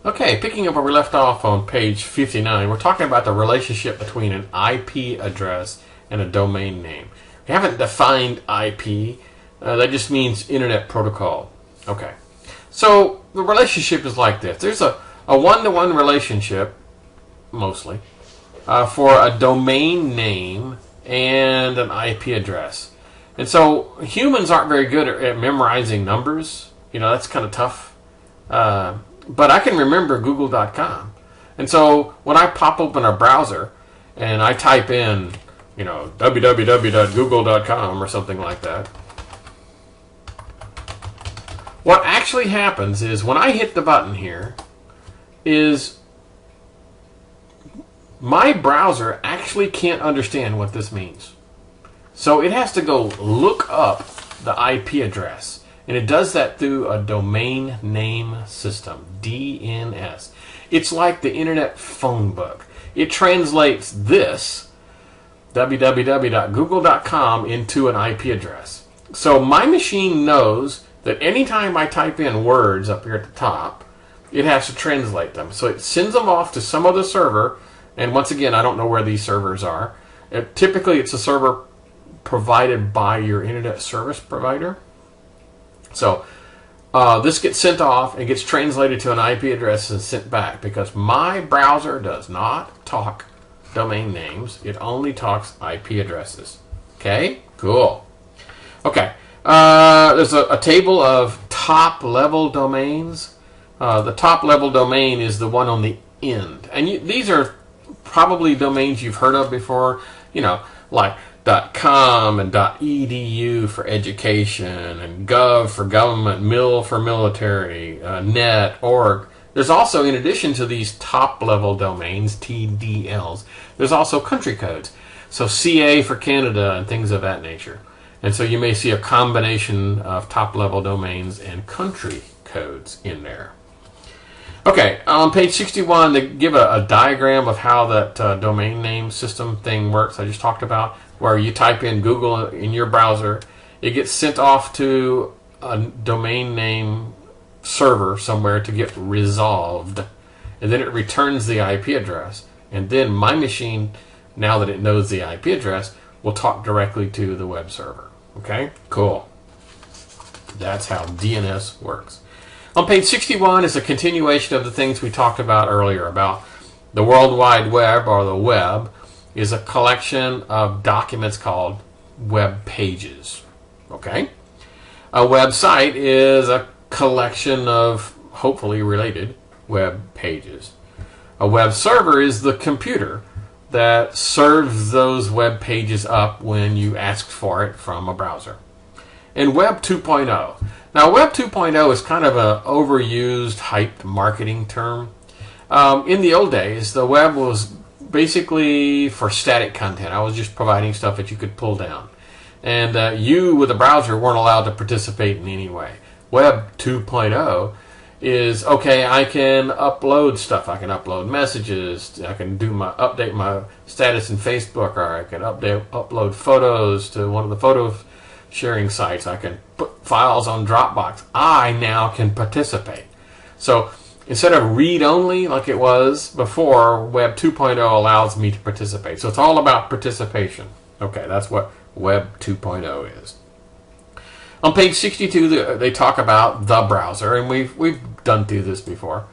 Okay, picking up where we left off on page 59, we're talking about the relationship between an IP address and a domain name. We haven't defined IP. That just means Internet Protocol. Okay, so the relationship is like this. There's a one-to-one relationship, mostly, for a domain name and an IP address. And so humans aren't very good at memorizing numbers. You know, that's kind of tough. But I can remember google.com. And so when I pop open a browser and I type in, you know, www.google.com or something like that, what actually happens is when I hit the button here is my browser actually can't understand what this means. So it has to go look up the IP address. And it does that through a domain name system, DNS. It's like the Internet phone book. It translates this, www.google.com, into an IP address. So my machine knows that anytime I type in words up here at the top, it has to translate them. So it sends them off to some other server. And once again, I don't know where these servers are. Typically, it's a server provided by your internet service provider. So this gets sent off and gets translated to an IP address and sent back because my browser does not talk domain names. It only talks IP addresses. Okay? Cool. Okay. There's a table of top-level domains. The top-level domain is the one on the end. And these are probably domains you've heard of before. You know, like .com and .edu for education, and gov for government, mil for military, net, org. There's also, in addition to these top-level domains, TDLs, there's also country codes. So CA for Canada and things of that nature. And so you may see a combination of top-level domains and country codes in there. Okay, on page 61, they give a diagram of how that domain name system thing works I just talked about, where you type in Google in your browser. It gets sent off to a domain name server somewhere to get resolved. And then it returns the IP address. And then my machine, now that it knows the IP address, will talk directly to the web server. Okay? Cool. That's how DNS works. On page 61 is a continuation of the things we talked about earlier about the World Wide Web, or the web, is a collection of documents called web pages. Okay? A website is a collection of hopefully related web pages. A web server is the computer that serves those web pages up when you ask for it from a browser. And Web 2.0. Now, Web 2.0 is kind of an overused, hyped marketing term. In the old days, the web was basically for static content. I was just providing stuff that you could pull down. And you, with a browser, weren't allowed to participate in any way. Web 2.0 is, okay, I can upload stuff. I can upload messages. I can update my status in Facebook, or I can upload photos to one of the photo sharing sites. I can put files on Dropbox. I now can participate. So instead of read-only like it was before, Web 2.0 allows me to participate. So it's all about participation. Okay, that's what Web 2.0 is. On page 62, they talk about the browser, and we've done through this before.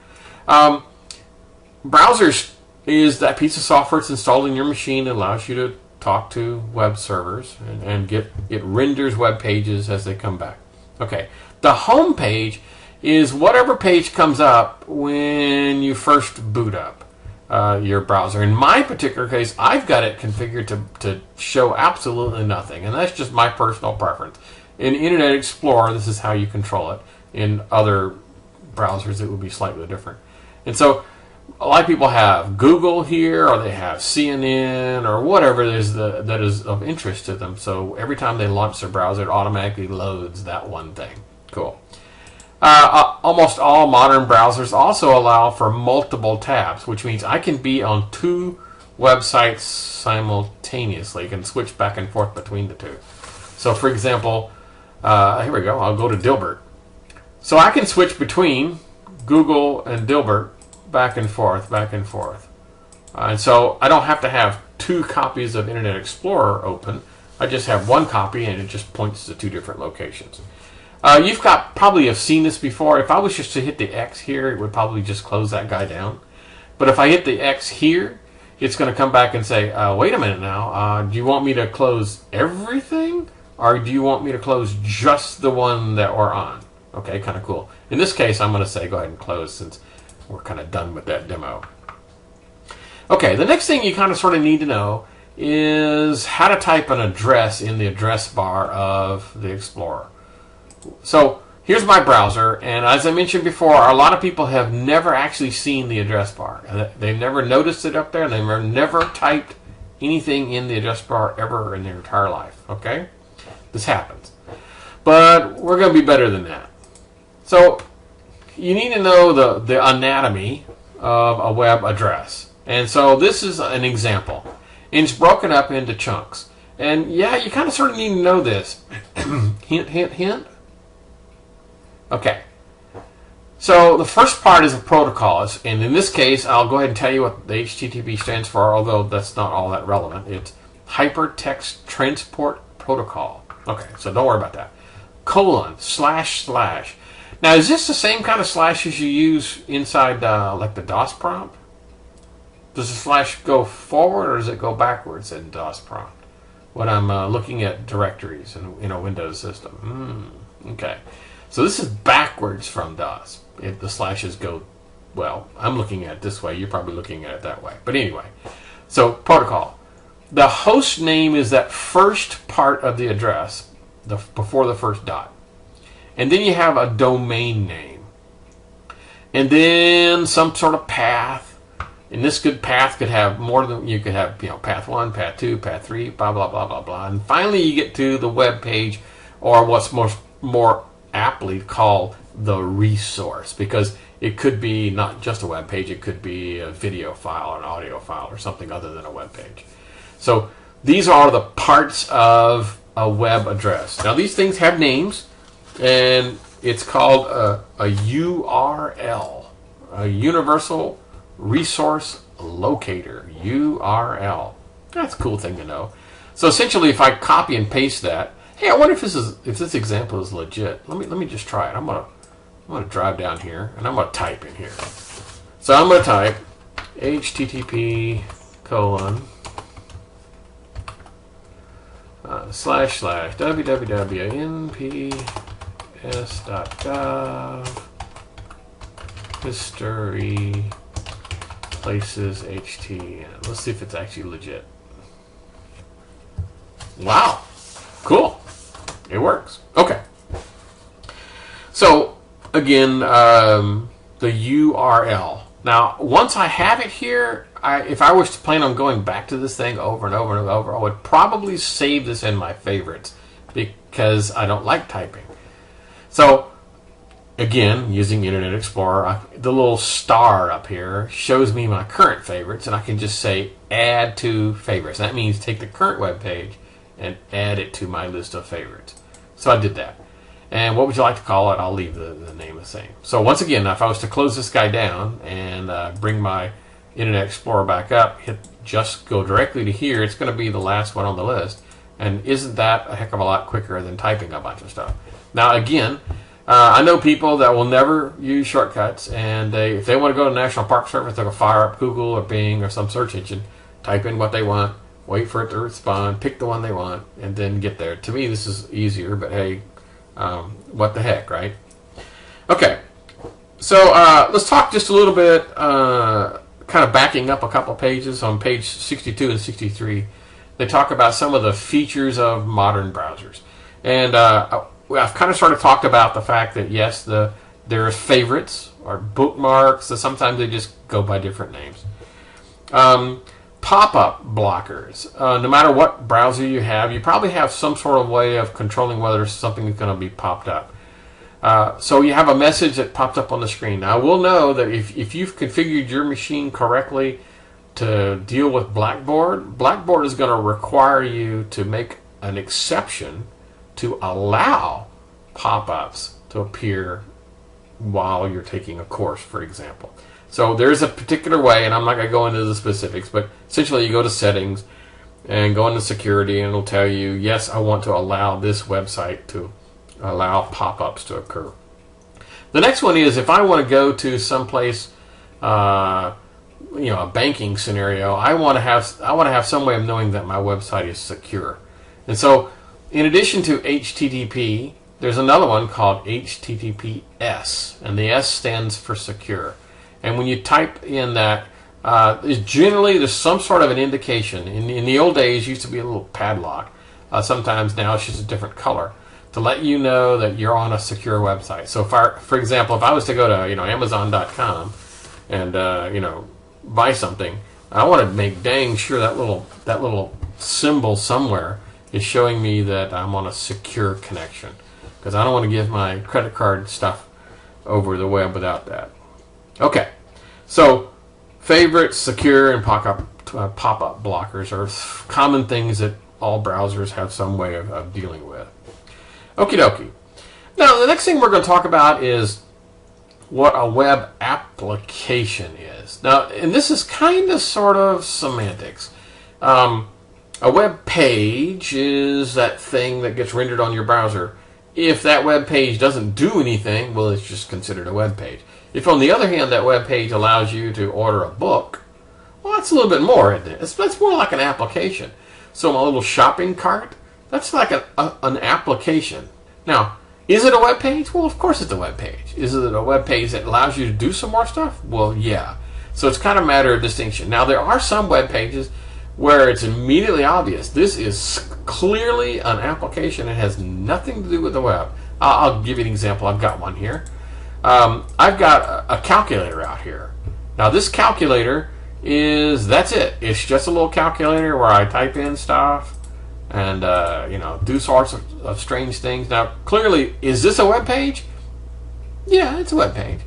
Browsers is that piece of software that's installed in your machine that allows you to talk to web servers and it renders web pages as they come back. Okay, the home page is whatever page comes up when you first boot up your browser. In my particular case, I've got it configured to show absolutely nothing, and that's just my personal preference. In Internet Explorer, this is how you control it. In other browsers, it would be slightly different. And so a lot of people have Google here, or they have CNN, or whatever it is that is of interest to them. So every time they launch their browser, it automatically loads that one thing. Cool. Almost all modern browsers also allow for multiple tabs, which means I can be on two websites simultaneously. I can switch back and forth between the two. So for example, here we go. I'll go to Dilbert. So I can switch between Google and Dilbert back and forth, back and forth. And so I don't have to have two copies of Internet Explorer open. I just have one copy and it just points to two different locations. You've probably have seen this before. If I was just to hit the X here, it would probably just close that guy down. But if I hit the X here, it's going to come back and say, wait a minute now, do you want me to close everything? Or do you want me to close just the one that we're on? Okay, kind of cool. In this case, I'm going to say go ahead and close since we're kind of done with that demo. Okay, the next thing you kind of sort of need to know is how to type an address in the address bar of the Explorer. So here's my browser, and as I mentioned before, a lot of people have never actually seen the address bar. They've never noticed it up there. They've never typed anything in the address bar ever in their entire life. Okay? This happens. But we're going to be better than that. So you need to know the anatomy of a web address. And so this is an example. And it's broken up into chunks. And yeah, you kind of sort of need to know this. Hint, hint, hint. Okay. So the first part is a protocol. And in this case, I'll go ahead and tell you what the HTTP stands for, although that's not all that relevant. It's Hypertext Transport Protocol. Okay, so don't worry about that. Colon, slash, slash. Now, is this the same kind of slashes you use inside like the DOS prompt? Does the slash go forward or does it go backwards in DOS prompt when I'm looking at directories in a Windows system? Okay. So this is backwards from DOS. If the slashes go, well, I'm looking at it this way. You're probably looking at it that way. But anyway, so protocol. The host name is that first part of the address before the first dot. And then you have a domain name. And then some sort of path. And this path could have more than, you could have, path 1, path 2, path 3, blah, blah, blah, blah, blah. And finally you get to the web page, or what's more aptly called the resource, because it could be not just a web page, it could be a video file or an audio file or something other than a web page. So these are the parts of a web address. Now these things have names, and it's called a URL, a Universal Resource Locator, URL. That's a cool thing to know. So essentially, if I copy and paste that, hey, I wonder if this example is legit. Let me just try it. I'm gonna drive down here and I'm gonna type in here. So I'm gonna type http:// www.nps.gov history places htn. Let's see if it's actually legit. Wow, cool, it works. Okay, so again, the URL. Now once I have it here, if I was to plan on going back to this thing over and over and over, I would probably save this in my favorites because I don't like typing. So again, using Internet Explorer, the little star up here shows me my current favorites, and I can just say add to favorites. That means take the current web page and add it to my list of favorites. So I did that. And what would you like to call it? I'll leave the name the same. So once again, if I was to close this guy down and bring my Internet Explorer back up, just go directly to here, it's going to be the last one on the list. And isn't that a heck of a lot quicker than typing a bunch of stuff? Now again, I know people that will never use shortcuts, and if they want to go to the National Park Service, they'll fire up Google or Bing or some search engine, type in what they want, wait for it to respond, pick the one they want, and then get there. To me, this is easier, but hey, what the heck, right? Okay, so let's talk just a little bit, kind of backing up a couple pages on page 62 and 63. They talk about some of the features of modern browsers. And I've kind of sort of talked about the fact that, yes, there's favorites or bookmarks, so sometimes they just go by different names. Pop-up blockers. No matter what browser you have, you probably have some sort of way of controlling whether something is going to be popped up. So you have a message that pops up on the screen. Now, I will know that if you've configured your machine correctly to deal with Blackboard, Blackboard is going to require you to make an exception to allow pop-ups to appear while you're taking a course, for example. So there's a particular way, and I'm not going to go into the specifics, but essentially you go to settings and go into security, and it'll tell you, yes, I want to allow this website to allow pop-ups to occur. The next one is if I want to go to someplace, a banking scenario, I want to have some way of knowing that my website is secure. And so, in addition to HTTP, there's another one called HTTPS, and the S stands for secure. And when you type in that, generally there's some sort of an indication. In the old days, it used to be a little padlock. Sometimes now it's just a different color to let you know that you're on a secure website. So, for example, if I was to go to Amazon.com and buy something, I want to make dang sure that little symbol somewhere is showing me that I'm on a secure connection, because I don't want to give my credit card stuff over the web without that. Okay, so favorites, secure, and pop-up blockers are common things that all browsers have some way of dealing with. Okie dokie. Now, the next thing we're going to talk about is what a web application is. Now, and this is kind of sort of semantics. A web page is that thing that gets rendered on your browser. If that web page doesn't do anything, well, it's just considered a web page. If, on the other hand, that web page allows you to order a book, well, that's a little bit more, isn't it? That's more like an application. So my little shopping cart, that's like an application. Now, is it a web page? Well, of course it's a web page. Is it a web page that allows you to do some more stuff? Well, yeah. So it's kind of a matter of distinction. Now, there are some web pages where it's immediately obvious. This is clearly an application. It has nothing to do with the web. I'll give you an example. I've got one here. I've got a calculator out here. Now, this calculator that's it. It's just a little calculator where I type in stuff and do sorts of strange things. Now, clearly, is this a web page? Yeah, it's a web page.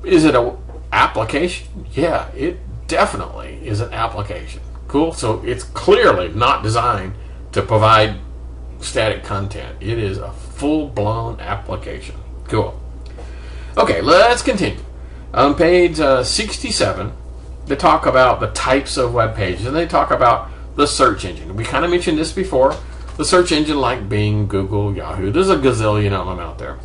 Is it an application? Yeah, it definitely is an application. Cool. So it's clearly not designed to provide static content. It is a full-blown application. Cool. Okay, let's continue. On page 67, they talk about the types of web pages, and they talk about the search engine. We kind of mentioned this before. The search engine like Bing, Google, Yahoo. There's a gazillion of them out there.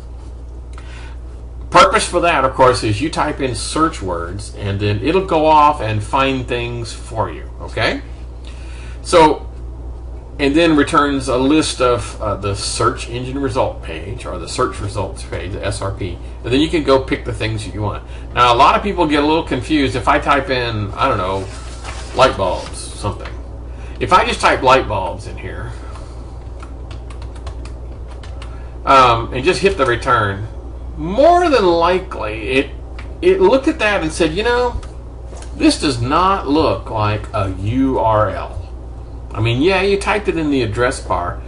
Purpose for that, of course, is you type in search words, and then it'll go off and find things for you, okay? So, and then returns a list of the search engine result page, or the search results page, the SRP, and then you can go pick the things that you want. Now, a lot of people get a little confused if I type in, I don't know, light bulbs, something. If I just type light bulbs in here, and just hit the return, more than likely, it looked at that and said, this does not look like a URL. I mean, yeah, you typed it in the address bar,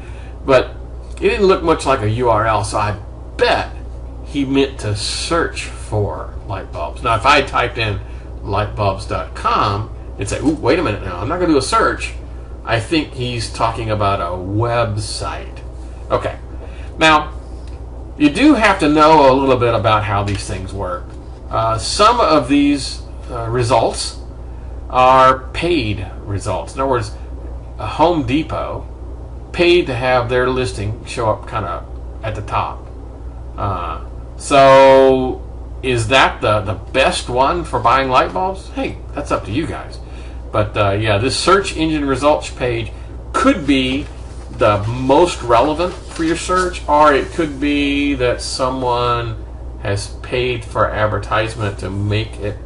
but it didn't look much like a URL, so I bet he meant to search for light bulbs. Now, if I typed in lightbulbs.com and say, ooh, wait a minute now, I'm not going to do a search, I think he's talking about a website. Okay. Now, you do have to know a little bit about how these things work. Some of these results are paid results. In other words, Home Depot paid to have their listing show up kind of at the top. So is that the best one for buying light bulbs? Hey, that's up to you guys. But yeah, this search engine results page could be the most relevant for your search, or it could be that someone has paid for advertisement to make it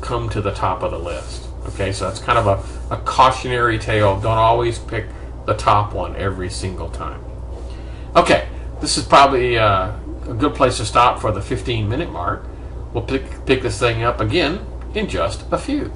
come to the top of the list. Okay, so that's kind of a cautionary tale. Don't always pick the top one every single time. Okay, this is probably a good place to stop for the 15-minute mark. We'll pick this thing up again in just a few.